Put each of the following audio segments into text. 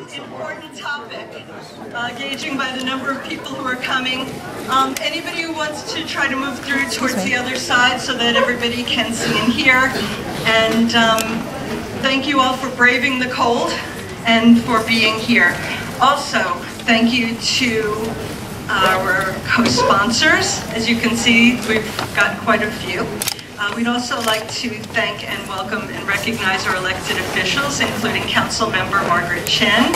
important topic, gauging by the number of people who are coming. Anybody who wants to try to move through towards the other side so that everybody can see and hear. And thank you all for braving the cold and for being here. Also, thank you to our co-sponsors. As you can see, we've got quite a few. We'd also like to thank and welcome and recognize our elected officials, including Council Member Margaret Chen,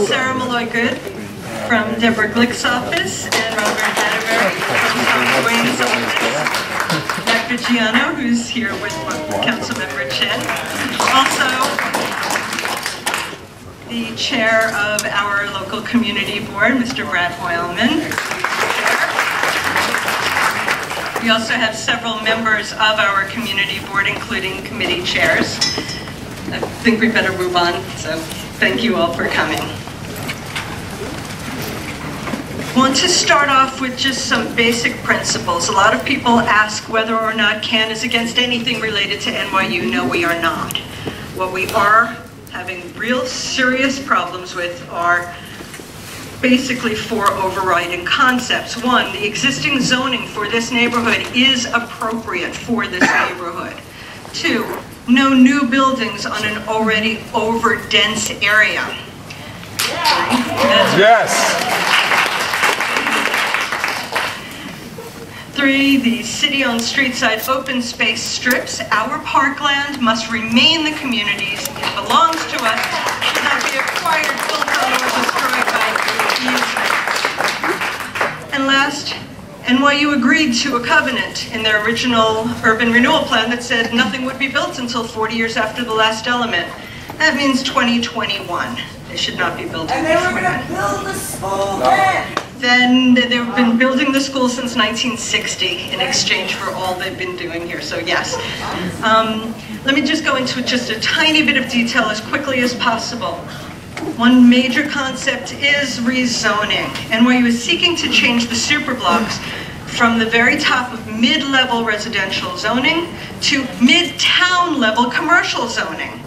Sarah Malloy-Good from Deborah Glick's office, and Robert Atterbury from Tom Wayne's office, Dr. Giano, who's here with Council Member Chen, also the chair of our local community board, Mr. Brad Hoylman. We also have several members of our community board, including committee chairs. I think we better move on, so thank you all for coming. I want to start off with just some basic principles. A lot of people ask whether or not CAN is against anything related to NYU. No, we are not. What we are having real serious problems with are basically four overriding concepts. One, the existing zoning for this neighborhood is appropriate for this neighborhood. Two, no new buildings on an already over-dense area. Yes. Three, the city-owned street-side open space strips, our parkland, must remain the community's. It belongs to us. It should not be acquired, built on, or destroyed by easement. And last, NYU agreed to a covenant in their original urban renewal plan that said nothing would be built until 40 years after the last element. That means 2021. They should not be built. And they were going to build the school then. Then they've been building the school since 1960 in exchange for all they've been doing here, so yes. Let me just go into just a tiny bit of detail as quickly as possible. One major concept is rezoning. NYU is seeking to change the superblocks from the very top of mid-level residential zoning to mid-town level commercial zoning.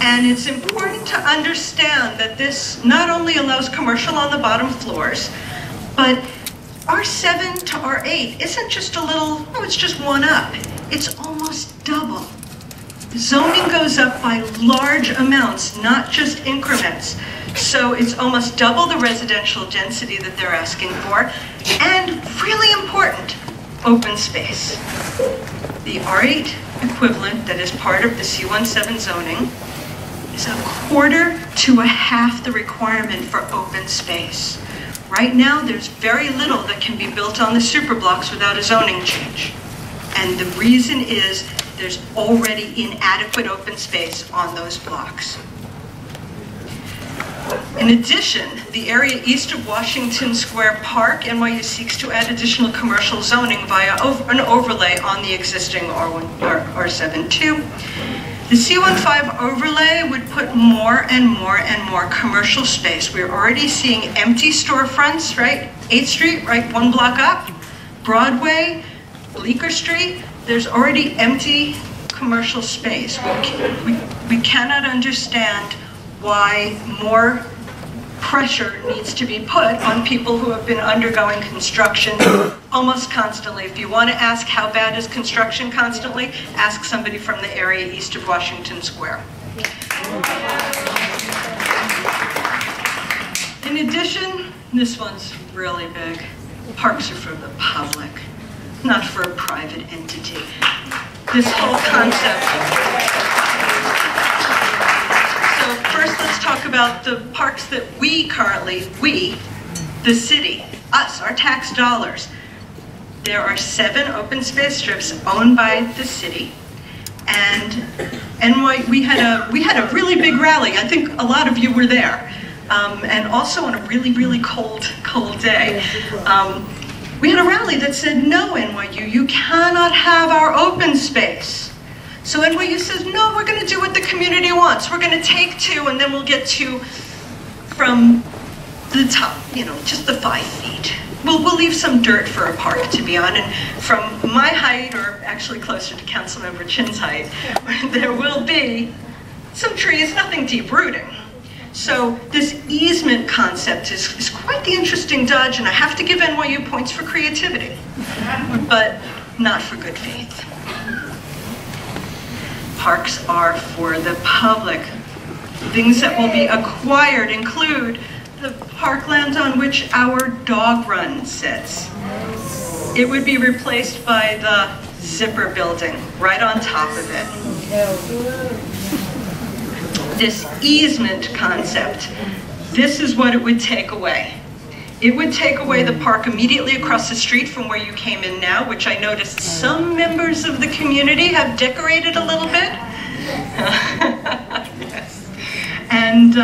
And it's important to understand that this not only allows commercial on the bottom floors, but R7 to R8 isn't just a little, no, it's just one up. It's almost double. Zoning goes up by large amounts, not just increments. So it's almost double the residential density that they're asking for. And really important, open space. The R8 equivalent that is part of the C17 zoning is a quarter to a half the requirement for open space. Right now, there's very little that can be built on the superblocks without a zoning change. And the reason is there's already inadequate open space on those blocks. In addition, the area east of Washington Square Park, NYU seeks to add additional commercial zoning via an overlay on the existing R7-2. The C15 overlay would put more and more and more commercial space. We're already seeing empty storefronts, right? 8th Street, right, one block up. Broadway, Bleecker Street, there's already empty commercial space. We cannot understand why more pressure needs to be put on people who have been undergoing construction almost constantly. If you want to ask how bad is construction constantly, ask somebody from the area east of Washington Square. In addition, this one's really big. Parks are for the public, not for a private entity. This whole concept. So first, let's talk about the parks that we, the city, us, our tax dollars. There are 7 open space strips owned by the city, and we had a really big rally. I think a lot of you were there, and also on a really, really cold day. We had a rally that said, no, NYU, you cannot have our open space. So NYU says, no, we're going to do what the community wants. We're going to take 2, and then we'll get 2 from the top, just the 5 feet. We'll leave some dirt for a park to be on, and from my height, or actually closer to Councilmember Chin's height, there will be some trees, nothing deep rooting. So this easement concept is quite the interesting dodge, and I have to give NYU points for creativity, but not for good faith. Parks are for the public. Things that will be acquired include the parkland on which our dog run sits. It would be replaced by the zipper building right on top of it. This easement concept, this is what it would take away. It would take away the park immediately across the street from where you came in now, which I noticed some members of the community have decorated a little bit. Yes. And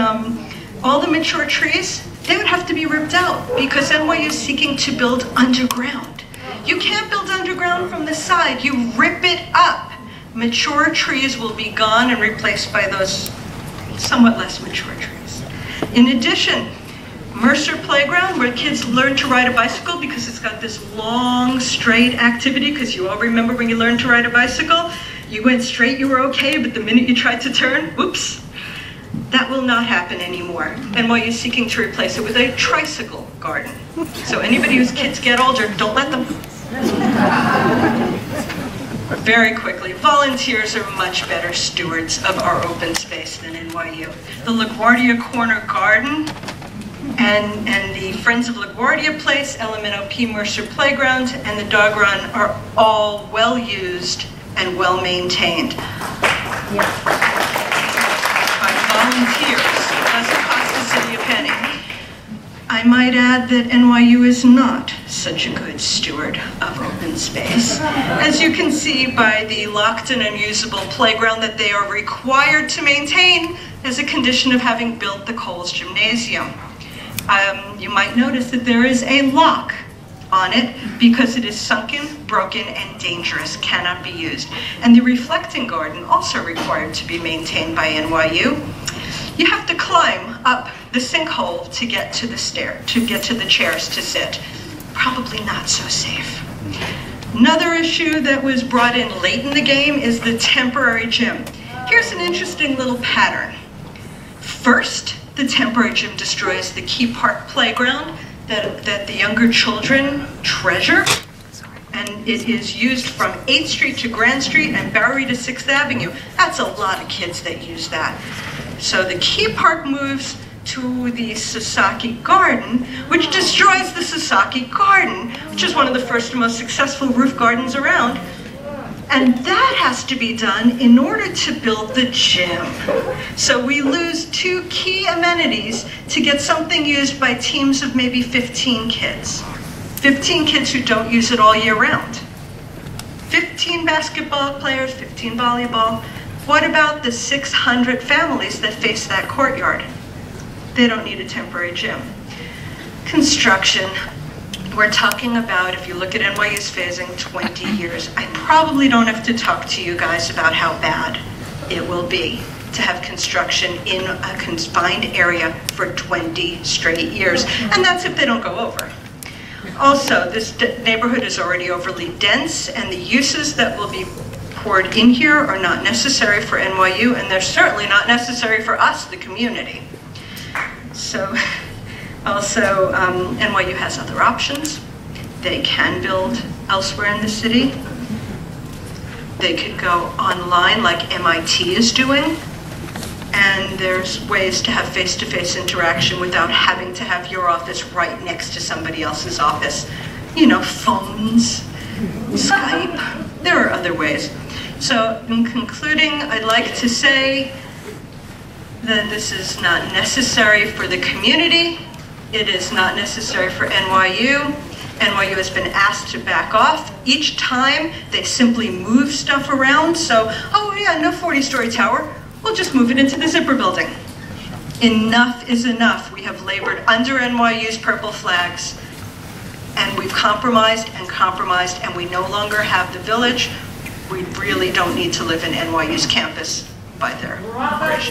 all the mature trees, they would have to be ripped out because NYU is seeking to build underground. You can't build underground from the side, you rip it up. Mature trees will be gone and replaced by those somewhat less mature trees. In addition, Mercer Playground, where kids learn to ride a bicycle because it's got this long, straight activity, because you all remember when you learned to ride a bicycle, you went straight, you were okay, but the minute you tried to turn, whoops. That will not happen anymore. NYU is seeking to replace it with a tricycle garden. So anybody whose kids get older, don't let them. Very quickly, volunteers are much better stewards of our open space than NYU. The LaGuardia Corner Garden and the Friends of LaGuardia Place, LMNOP Mercer Playground, and the dog run are all well used and well maintained. Volunteers. It doesn't cost the city a penny. I might add that NYU is not such a good steward of open space. As you can see by the locked and unusable playground that they are required to maintain as a condition of having built the Coles Gymnasium. You might notice that there is a lock on it because it is sunken, broken, and dangerous, cannot be used. And the reflecting garden, also required to be maintained by NYU. You have to climb up the sinkhole to get to the to get to the chairs to sit. Probably not so safe. Another issue that was brought in late in the game is the temporary gym. Here's an interesting little pattern. First, the temporary gym destroys the Key Park playground that the younger children treasure, and it is used from 8th Street to Grand Street and Bowery to 6th Avenue. That's a lot of kids that use that. So the Key Park moves to the Sasaki Garden, which destroys the Sasaki Garden, which is one of the first and most successful roof gardens around. And that has to be done in order to build the gym. So we lose 2 key amenities to get something used by teams of maybe 15 kids. 15 kids who don't use it all year round. 15 basketball players, 15 volleyball. What about the 600 families that face that courtyard? They don't need a temporary gym. Construction. We're talking about, if you look at NYU's phasing, 20 years. I probably don't have to talk to you guys about how bad it will be to have construction in a confined area for 20 straight years. And that's if they don't go over. Also, this neighborhood is already overly dense, and the uses that will be poured in here are not necessary for NYU, and they're certainly not necessary for us, the community. So, also, NYU has other options. They can build elsewhere in the city. They could go online like MIT is doing. And there's ways to have face-to-face interaction without having to have your office right next to somebody else's office. You know, phones, Skype. There are other ways. So in concluding, I'd like to say that this is not necessary for the community. It is not necessary for NYU. NYU has been asked to back off. Each time, they simply move stuff around. So, oh yeah, no 40-story tower. We'll just move it into the zipper building. Enough is enough. We have labored under NYU's purple flags, and we've compromised, and we no longer have the village. We really don't need to live in NYU's campus by their gracious.